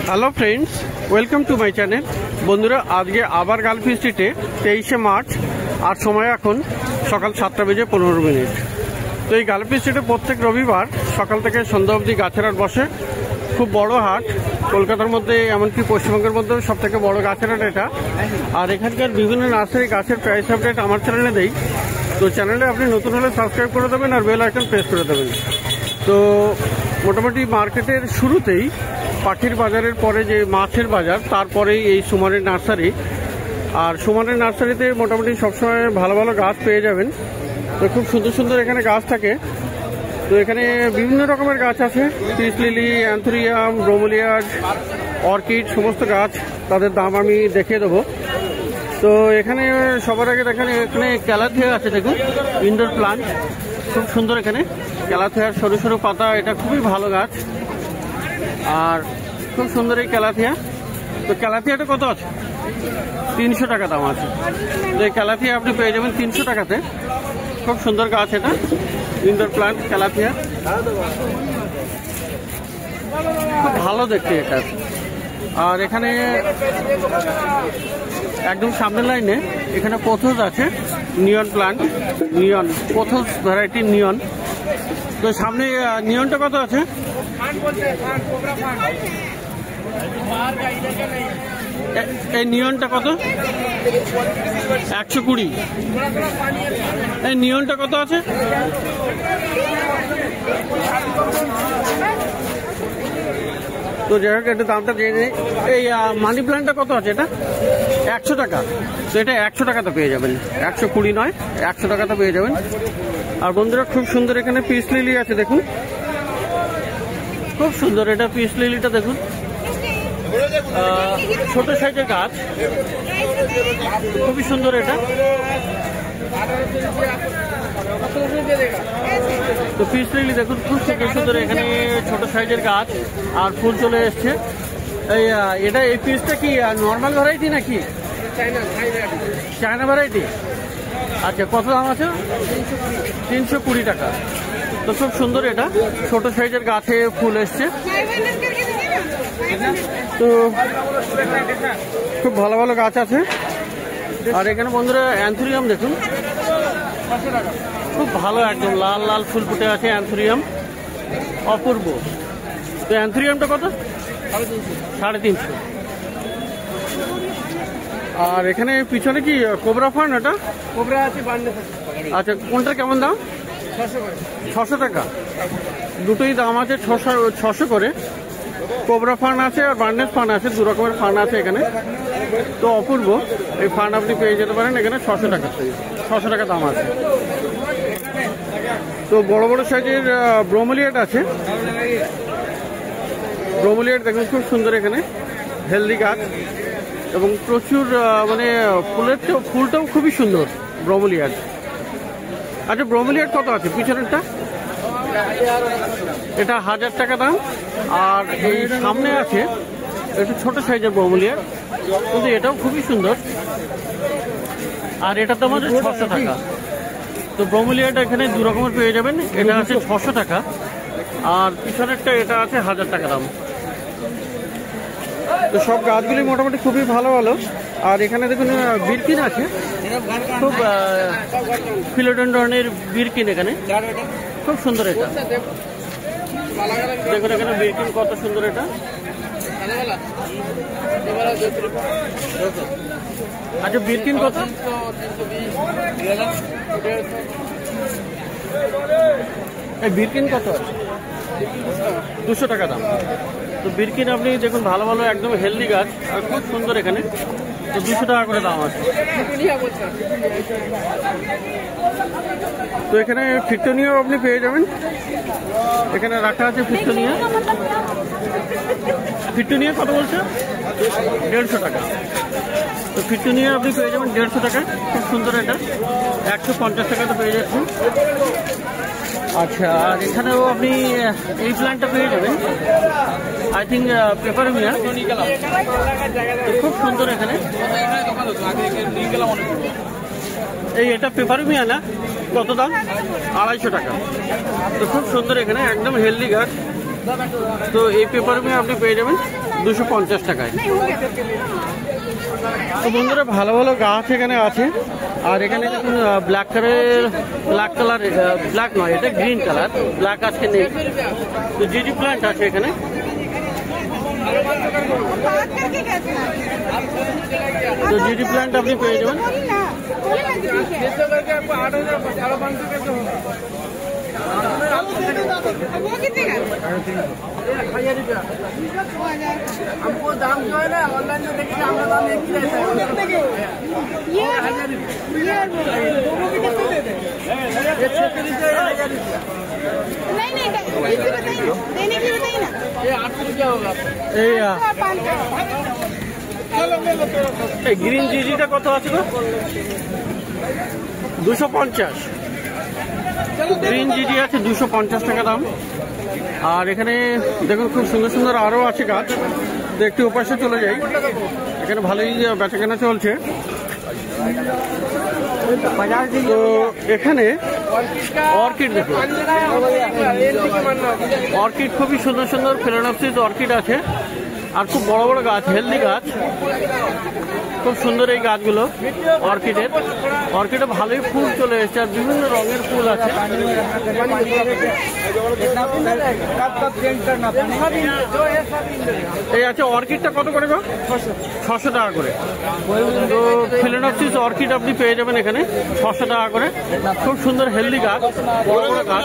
Hello friends, welcome to my channel. বন্ধুরা, আজকে আবার গালফি স্ট্রিটে 23শে মার্চ, আর সময় এখন সকাল 7:15। তো এই গালফি স্ট্রিটে প্রত্যেক রবিবার সকাল থেকে সন্ধ্যা অবধি গাছের হাট বসে। খুব বড় হাট, কলকাতার মধ্যে এমনকি পশ্চিমবঙ্গের মধ্যেও সব থেকে বড় গাছের হাট এটা। আর এখানকার বিভিন্ন নার্সারি গাছের প্রাইস আপডেট আমার চ্যানেলে দেই। তো চ্যানেলে আপনি নতুন হলে সাবস্ক্রাইব করে দেবেন আর বেল আইকন প্রেস করে দেবেন। তো মোটামুটি মার্কেটের শুরুতেই পাখির বাজারের পরে যে মাছের বাজার, তারপরেই এই সুমনের নার্সারি। আর সুমনের নার্সারিতে মোটামুটি সবসময় ভালো ভালো গাছ পেয়ে যাবেন। তো খুব সুন্দর সুন্দর এখানে গাছ থাকে। তো এখানে বিভিন্ন রকমের গাছ আছে, peace lily, anthurium, bromeliad, orchid, সমস্ত গাছ। তাদের দাম আমি দেখিয়ে দেবো। তো এখানে সবার আগে দেখেন, এখানে ক্যালাথিয়া আছে, দেখুন ইনডোর প্লান্ট, খুব সুন্দর। এখানে ক্যালাথিয়ার সরু সরু পাতা, এটা খুবই ভালো গাছ আর খুব সুন্দর এই ক্যালাথিয়া। তো ক্যালাথিয়াটা কত আছে? 300 টাকা দাম আছে। তো এই ক্যালাথিয়া আপনি পেয়ে যাবেন 300 টাকাতে। খুব সুন্দর গাছ, এটা ইনডোর প্লান্ট ক্যালাথিয়া, খুব ভালো দেখতে এটা। আর এখানে একদম সামনের লাইনে এখানে পোথোস আছে, নিয়ন প্লান্ট, নিয়ন পোথোস ভ্যারাইটি নিয়ন। তো সামনে নিয়নটা কত আছে? এই নিয়নটা কত? 120। এই নিয়নটা কত আছে? তো যাই হোক, একটু দামটা দিয়ে নেই। এই মানি প্ল্যান্টটা কত আছে? এটা 100 টাকা। তো এটা 100 টাকাতে পেয়ে যাবেন, 120 নয়, 100 টাকাতে পেয়ে যাবেন। আর বন্ধুরা, খুব সুন্দর এখানে পিস লিলি আছে, দেখুন খুব সুন্দর। এটা পিস লিলিটা দেখুন, ছোট সাইজের গাছ, খুবই সুন্দর এটা। তো পিস লিলি দেখুন, খুব সুন্দর সুন্দর এখানে ছোট সাইজের গাছ আর ফুল চলে এসছে। এই পিসটা কি নর্মাল ভ্যারাইটি নাকি চায়না ভ্যারাইটি? আচ্ছা, কত দাম আছে? 320 টাকা। তো খুব সুন্দর, এটা ছোট সাইজের গাছে ফুল এসছে। তো খুব ভালো ভালো গাছ আছে। আর এখানে বন্ধুরা অ্যান্থোরিয়াম দেখুন, খুব ভালো, একদম লাল লাল ফুল ফুটে আছে অ্যান্থোরিয়াম, অপূর্ব। তো অ্যান্থোরিয়ামটা কত? 350। আর এখানে পিছনে কি কোবরা ফার্ন? এটা কোবরা আছে। আচ্ছা, কোনটা কেমন দাম? 600 টাকা। দুটোই দাম আছে 600 করে। কোবরা ফার্ন আছে আর বার্নেস ফার্ন আছে, দু রকমের ফার্ন আছে এখানে। তো অপূর্ব, এই ফার্ন আপনি পেয়ে যেতে পারেন এখানে 600 টাকা। 600 টাকা দাম আছে। তো বড় বড় সাইজের ব্রোমেলিয়াড আছে। ব্রোমেলিয়াড দেখুন, খুব সুন্দর এখানে হেলদি গাছ এবং প্রচুর মানে ফুলটাও খুবই সুন্দর ব্রোমেলিয়াড। আচ্ছা, ব্রোমেলিয়াড কত আছে পিছনেরটা? এটা 1000 টাকা দাম। আর এই সামনে আছে একটু ছোট সাইজের ব্রোমেলিয়াড, কিন্তু এটাও খুবই সুন্দর। আর এটার দাম আছে 600 টাকা। তো ব্রোমেলিয়াড এখানে দু রকমের পেয়ে যাবেন। এটা আছে 600 টাকা আর পিছনেরটা এটা আছে 1000 টাকা দাম। তো সব গাছগুলি মোটামুটি খুবই ভালো ভালো। আর এখানে দেখুন বিরকিন আছে, খুব ফিলোডেন্ড্রনের বিরকিন এখানে, খুব সুন্দর এটা। দেখুন এখানে বিরকিন কত সুন্দর এটা। আচ্ছা, বিরকিন কত? এই বিরকিন কত আছে? 200 টাকা দাম। তো বিরকিন আপনি দেখুন, ভালো ভালো একদম হেলদি গাছ আর খুব সুন্দর এখানে। তো 200 টাকা করে দাম আছে। তো এখানে ফিটনিয়াও আপনি পেয়ে যাবেন, এখানে রাখা আছে ফিটনিয়া। ফিটনিয়া কত বলছে? 150 টাকা। তো ফিটনিয়া আপনি পেয়ে যাবেন 150 টাকা। খুব সুন্দর এটা, 150 টাকাতে পেয়ে যাচ্ছেন। আচ্ছা, আর এখানেও আপনি এই প্ল্যান্টটা পেয়ে যাবেন, আই থিঙ্ক পেপারমিয়া, খুব সুন্দর এখানে। এটা পেপারমিয়া না? কত দাম? 250 টাকা। তো খুব সুন্দর এখানে, একদম হেলদি গাছ। তো এই পেপারমিয়া আপনি পেয়ে যাবেন 250 টাকায়। তো বন্ধুরা ভালো ভালো গাছ এখানে আছে। আর এখানে দেখুন ব্ল্যাক কালার, ব্ল্যাক নয়, এটা গ্রিন কালার, ব্ল্যাক আজকে নেই। তো জিডি প্ল্যান্ট আছে এখানে। তো জিডি প্ল্যান্ট আপনি পেয়ে যাবেন। हमको दाम जो है ना ऑनलाइन में देखिए हमारा दाम एक ही रहता है। नहीं नहीं देने की बताइए ना, ये 800 रुपया होगा। গ্রিন জিজিটা কত আছে গো? 250। গ্রিন জিজি আছে 250 টাকা দাম। আর এখানে দেখুন খুব সুন্দর সুন্দর আরও আছে গাছ। তো একটু ওপাশে চলে যাই, এখানে ভালোই বেচাকেনা চলছে। তো এখানে অর্কিড দেখুন, অর্কিড খুবই সুন্দর সুন্দর ফেলোনপসিস অর্কিড আছে। আর খুব বড় বড় গাছ, হেলদি গাছ, খুব সুন্দর এই গাছগুলো অর্কিডের। অর্কিডে ভালোই ফুল চলে এসেছে আর বিভিন্ন রঙের ফুল আছে। এই আছে অর্কিডটা কত করে গো? 600 টাকা করে। তো ফিলেনপসিস অর্কিড আপনি পেয়ে যাবেন এখানে 600 টাকা করে। খুব সুন্দর হেলদি গাছ, বড় বড় গাছ,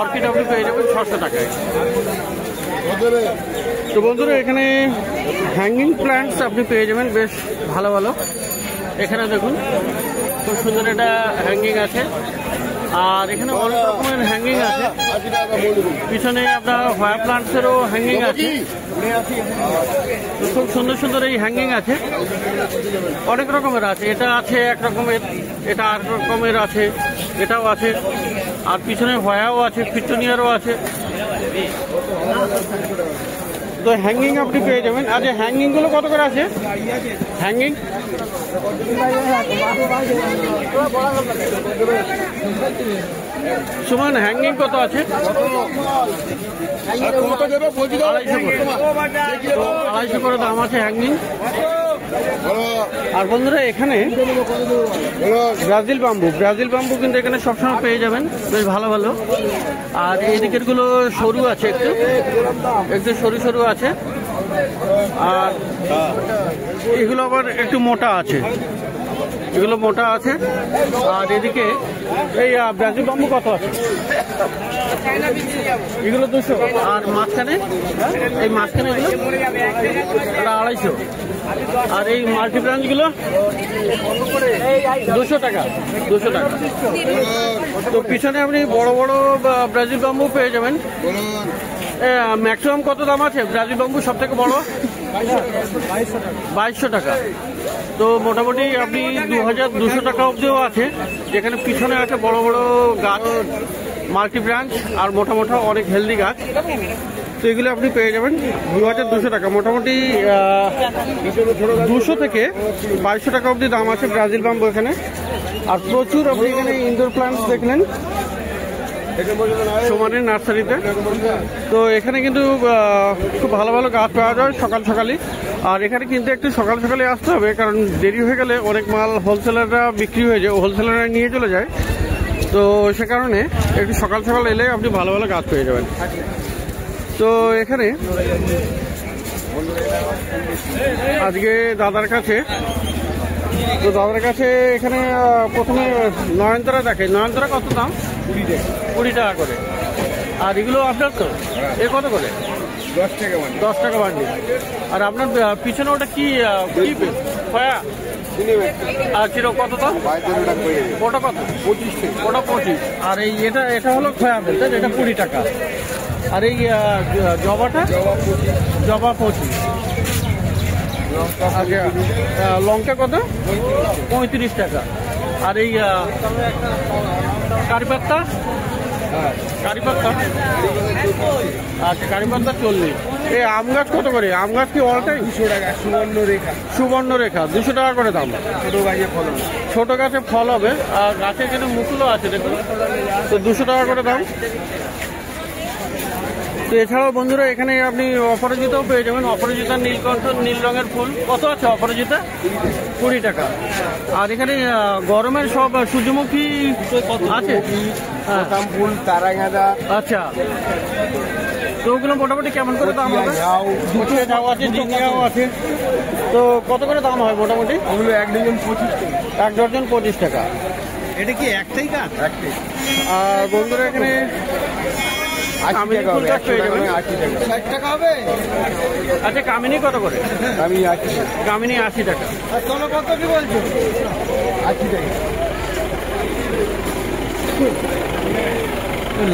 অর্কিড আপনি পেয়ে যাবেন 600 টাকায়। তো বন্ধুরা এখানে হ্যাঙ্গিং প্ল্যান্টস আপনি পেয়ে যাবেন বেশ ভালো ভালো। এখানে দেখুন খুব সুন্দর একটা হ্যাঙ্গিং আছে। আর এখানে অনেক রকমের হ্যাঙ্গিং আছে। পিছনে আপনার হোয়া প্লান্টসেরও হ্যাঙ্গিং আছে। খুব সুন্দর সুন্দর এই হ্যাঙ্গিং আছে, অনেক রকমের আছে। এটা আছে এক রকমের, এটা আর রকমের আছে, এটাও আছে। আর পিছনে হোয়াও আছে, পিটুনিয়ারও আছে। তো হ্যাঙ্গিং আপনি পেয়ে যাবেন। আচ্ছা হ্যাঙ্গিংগুলো কত করে আছে? হ্যাঙ্গিং সুমন হ্যাঙ্গিং কত আছে? 250 করে দাম আছে হ্যাঙ্গিং। আর বন্ধুরা এখানে ব্রাজিল বাম্বু কিন্তু এখানে সবসময় পেয়ে যাবেন বেশ ভালো ভালো। আর এই দিকের গুলো সরু আছে, একটু সরু সরু আছে। আর এগুলো আবার একটু মোটা আছে, এগুলো মোটা আছে। আর এদিকে এই ব্রাজিল বাম্বু কত আছে? এগুলো 200। আর মাঝখানে এই মাঝখানে এগুলো এটা 250। আর এই মাল্টি ব্রাঞ্চ গুলো 200 টাকা। তো পিছনে আপনি বড় বড় ব্রাজিল বাম্বু পেয়ে যাবেন। ম্যাক্সিমাম কত দাম আছে ব্রাজিল বাম্বু সব থেকে বড়? 2200 টাকা। তো মোটামুটি আপনি 2200 টাকা অবধিও আছে, যেখানে পিছনে আছে বড় বড় গাছ, মাল্টি ব্রাঞ্চ আর মোটা মোটা অনেক হেলদি গাছ। তো এগুলো আপনি পেয়ে যাবেন 2200 টাকা। মোটামুটি 200 থেকে 2200 টাকা অবধি দাম আছে ব্রাজিল বাম্বু এখানে। আর প্রচুর আপনি এখানে ইনডোর প্ল্যান্টস দেখলেন সুমনের নার্সারিতে। তো এখানে কিন্তু খুব ভালো ভালো গাছ পাওয়া যায় সকাল সকালই। আর এখানে কিন্তু একটু সকাল সকালে আসতে হবে, কারণ দেরি হয়ে গেলে অনেক মাল হোলসেলাররা বিক্রি হয়ে যায়, হোলসেলাররা নিয়ে চলে যায়। তো সে কারণে একটু সকাল সকাল এলে আপনি ভালো ভালো গাছ পেয়ে যাবেন। তো এখানে আজকে দাদার কাছে এখানে প্রথমে নয়নতারা দেখে। নয়নতারা কত দাম? 20 টাকা করে। আর এগুলো আপনার তো এ কত করে? 10 টাকা বান্ডিল। আর আপনার পিছনে ওটা কি খয়া? আর চিরো কত দাম? ওটা কত? 25। ওটা 25। আর এই এটা হলো খয়া বলতে, এটা 20 টাকা। আর এই জবাটা? জবা 25। লঙ্কা কত? 35 টাকা। আর এই কারিপাত্তা? আচ্ছা কারিপাত্তা 40। এই আম গাছ কত করে? আম গাছ কি অলটাই? 200 টাকা। সুবর্ণরেখা 200 টাকা করে দাম। ছোট গাছে ফল হবে। আর গাছে কিন্তু মুকুলও আছে দেখুন, তো 200 টাকা করে দাম। তো এছাড়াও বন্ধুরা এখানে আপনি অপরাজিতাও পেয়ে যাবেন। অপরাজিতা নীলকণ্ঠ নীল রঙের ফুল কত আছে অপরাজিতা? 20 টাকা। আর এখানে গরমের সব সূর্যমুখী আছে, ফুল, তারা গাঁদা। আচ্ছা, তো ওগুলো মোটামুটি কেমন করে দাম হবে? ঝাউ আছে, জিনিয়াও আছে। তো কত করে দাম হয় মোটামুটি? ওগুলো 1 ডজন 25 টাকা। 1 ডজন 25 টাকা। এটা কি একটাই গাছ? একটাই। আর বন্ধুরা এখানে 80 টাকা হবে। 60 টাকা হবে। আচ্ছা, কামিনী কত করে? কামিনী 80 টাকা। কামিনী 80 টাকা। আর চলো কত কি বলছো? 80 টাকা।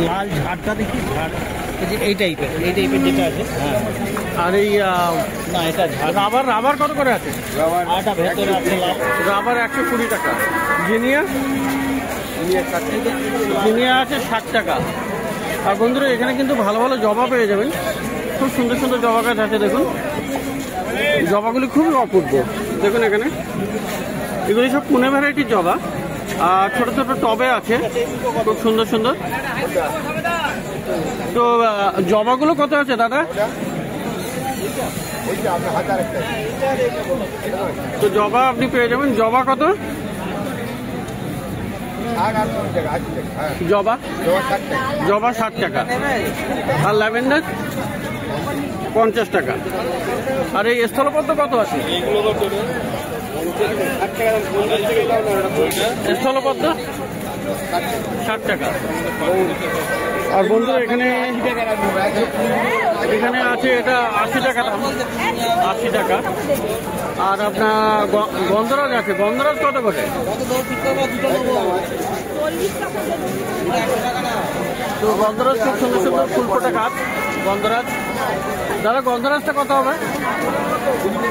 লাল ঝাড়টা দেখি, ঝাড় এই টাইপের যেটা আছে। হ্যাঁ। আর এই না, এটা রাবার কত করে আছে? রাবারটা ভেতরে আছে লাল। রাবার 120 টাকা। জিনিয়া আছে 60 টাকা। আর বন্ধুরা এখানে কিন্তু ভালো ভালো জবা পেয়ে যাবেন। খুব সুন্দর সুন্দর জবা গাছ আছে, দেখুন জবাগুলি খুবই অপূর্ব। দেখুন এখানে এগুলি সব পুনে ভ্যারাইটির জবা। আর ছোট ছোট টবে আছে, খুব সুন্দর সুন্দর। তো জবাগুলো কত আছে দাদা? তো জবা আপনি পেয়ে যাবেন। জবা কত? জবা 60 টাকা। আর ল্যাভেন্ডার 50 টাকা। আর এই স্থলপদ্ম কত আছে? স্থলপদ্ম 60 টাকা। আর বন্ধুরা এখানে আছে এটা 80 টাকা দাম, 80 টাকা। আর আপনার গন্ধরাজ আছে। গন্ধরাজ কত করে? তো গন্ধরাজ খুব সুন্দর সুন্দর ফুল ফোটা গাছ। গন্ধরাজ দাদা, গন্ধরাজটা কত হবে? 20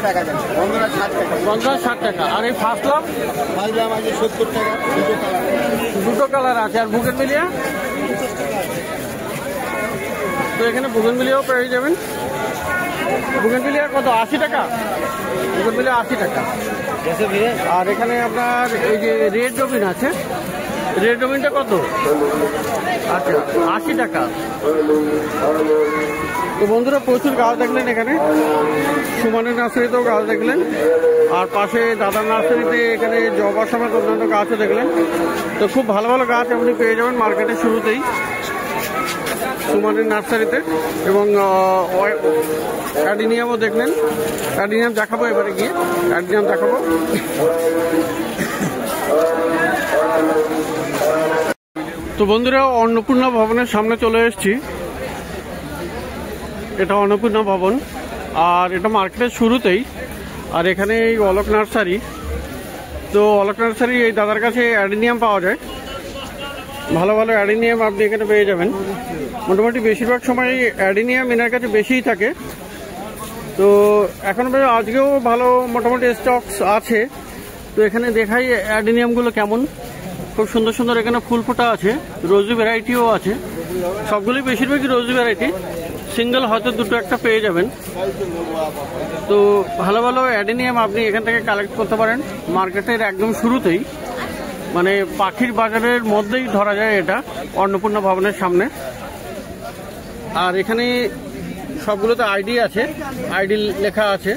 টাকা। গন্ধরাজ 60 টাকা। আর এই ফার্স্ট লাভ আছে 70 টাকা। দুটো কালার আছে। আর বুগেনভিলিয়া? তো এখানে বুগেনভিলিয়াও পেয়ে যাবেন। বুগেনভিলিয়া কত? 80 টাকা। বুগেনভিলিয়া 80 টাকা। আর এখানে আপনার এই যে রেড রবিন আছে, রেড রবিনটা কত? আচ্ছা, 80 টাকা। তো বন্ধুরা প্রচুর গাছ দেখলেন এখানে। সুমনের নার্সারিতেও গাছ দেখলেন। আর পাশে দাদার নার্সারিতে এখানে জবা সমেত অন্যান্য গাছও দেখলেন। তো খুব ভালো ভালো গাছ আপনি পেয়ে যাবেন মার্কেটের শুরুতেই সুমনের নার্সারিতে। এবং অ্যাডিনিয়ামও দেখলেন। অ্যাডিনিয়াম দেখাবো এবারে গিয়ে, অ্যাডিনিয়াম দেখাবো। তো বন্ধুরা অন্নপূর্ণা ভবনের সামনে চলে এসেছি। এটা অন্নপূর্ণা ভবন, আর এটা মার্কেটের শুরুতেই। আর এখানে এই অলোক নার্সারি। তো অলোক নার্সারি এই দাদার কাছে অ্যাডিনিয়াম পাওয়া যায়। ভালো ভালো অ্যাডিনিয়াম আপনি এখানে পেয়ে যাবেন। মোটামুটি বেশিরভাগ সময় অ্যাডিনিয়াম এনার কাছে বেশিই থাকে। তো এখন আজকেও ভালো মোটামুটি স্টকস আছে। তো এখানে দেখাই অ্যাডিনিয়ামগুলো কেমন। খুব সুন্দর সুন্দর এখানে ফুল ফোটা আছে। রোজি ভ্যারাইটিও আছে। সবগুলোই বেশিরভাগই রোজি ভ্যারাইটি। সিঙ্গেল হয়তো দুটো একটা পেয়ে যাবেন। তো ভালো ভালো অ্যাডিনিয়াম আপনি এখান থেকে কালেক্ট করতে পারেন মার্কেটের একদম শুরুতেই, মানে পাখির বাজারের মধ্যেই ধরা যায় এটা, অন্নপূর্ণা ভবনের সামনে। আর এখানে সবগুলোতে আইডি আছে, আইডি লেখা আছে।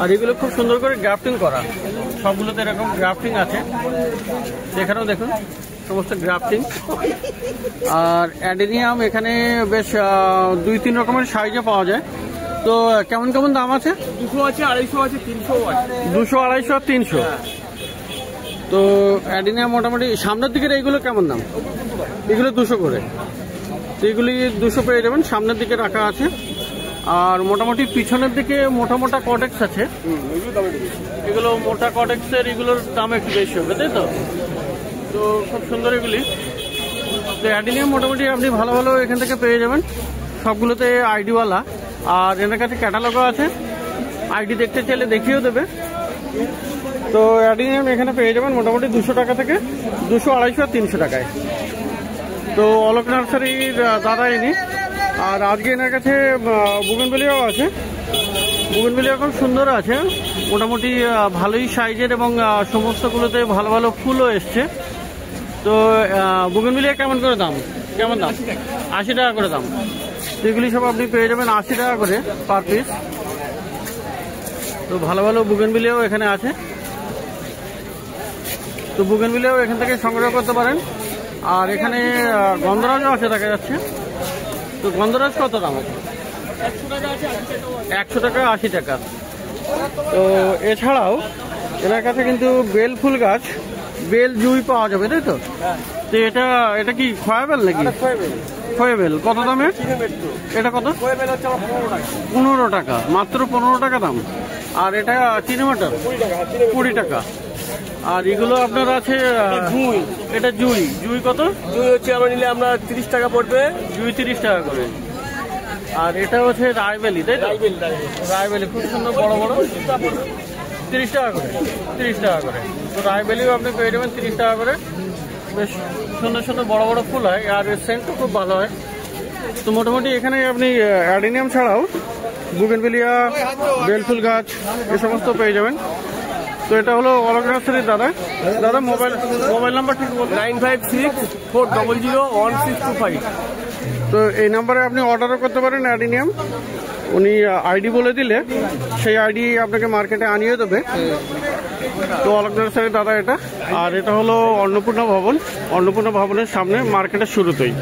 আর এগুলো খুব সুন্দর করে গ্রাফটিং করা, সবগুলোতে এরকম গ্রাফটিং আছে। এখানেও দেখুন সমস্ত গ্রাফটিং। আর অ্যাডেনিয়াম এখানে বেশ 2-3 রকমের সাইজে পাওয়া যায়। তো কেমন কেমন দাম আছে? 200 আছে, 250 আছে, 300 আছে। 200, 250 আর 300। তো অ্যাডেনিয়াম মোটামুটি সামনের দিকের এইগুলো কেমন দাম? এগুলো 200 করে। তো এগুলি 200 পেয়ে যাবেন, সামনের দিকে রাখা আছে। আর মোটামুটি পিছনের দিকে মোটা মোটা কটেক্স আছে। এগুলো মোটা কটেক্সের, এগুলোর দাম একটু বেশি হবে, তাই তো? তো খুব সুন্দর এগুলি। তো অ্যাডিনিয়াম মোটামুটি আপনি ভালো ভালো এখান থেকে পেয়ে যাবেন, সবগুলোতে আইডিওয়ালা। আর এনার কাছে ক্যাটালগও আছে, আইডি দেখতে চাইলে দেখিয়েও দেবে। তো অ্যাডিনিয়াম এখানে পেয়ে যাবেন মোটামুটি 200 টাকা থেকে 200, 250 আর 300 টাকায়। তো অলোক নার্সারির দাদা ইনি। আর আজকে এনার কাছে বুগেনভিলিয়াও আছে। বুগেনভিলিয়া খুব সুন্দর আছে, মোটামুটি ভালোই সাইজের, এবং সমস্তগুলোতে ভালো ভালো ফুলও এসছে। তো বুগেনভিলিয়া কেমন করে দাম? কেমন দাম? 80 টাকা করে দাম। তো এগুলি সব আপনি পেয়ে যাবেন 80 টাকা করে পার পিস। তো ভালো ভালো বুগেনভিলিয়াও এখানে আছে। তো বুগেনভিলিয়াও এখান থেকে সংগ্রহ করতে পারেন। আর এখানে গন্ধরাজও আছে দেখা যাচ্ছে। তো গন্ধরাজ কত দাম আছে? 100 টাকা 80 টাকা। তো এছাড়াও এনার কাছে কিন্তু বেল ফুল গাছ, বেল জুই পাওয়া যাবে, তাই তো? তো এটা কি খয়াবেল নাকি? খয়াবেল কত দামে? এটা কত? 15 টাকা, মাত্র 15 টাকা দাম। আর এটা চিনিমাটার 20 টাকা। আর এগুলো আপনার আছে এটা জুই কত? জুই হচ্ছে আমরা নিলে আমরা 30 টাকা পড়বে, জুই 30 টাকা করে। আর এটা হচ্ছে রায়বেলি, তাই তো? রায়বেলি খুব সুন্দর বড় বড়, 30 টাকা করে, 30 টাকা করে। তো রায়বেলিও আপনি পেয়ে যাবেন 30 টাকা করে। বেশ সুন্দর সুন্দর বড় বড় ফুল হয়, আর সেন্টও খুব ভালো হয়। তো মোটামুটি এখানে আপনি অ্যাডিনিয়াম ছাড়াও বুগেনভিলিয়া, বেলফুল গাছ এ সমস্ত পেয়ে যাবেন। তো এটা হলো অলক নার্সারির দাদা মোবাইল নাম্বার ঠিক বলুন। 9564001625। তো এই নাম্বারে আপনি অর্ডারও করতে পারেন অ্যাডিনিয়াম। উনি আইডি বলে দিলে সেই আইডি আপনাকে মার্কেটে আনিয়ে দেবে। তো অলক নার্সারির দাদা এটা। আর এটা হলো অন্নপূর্ণা ভবনের সামনে, মার্কেটের শুরুতেই।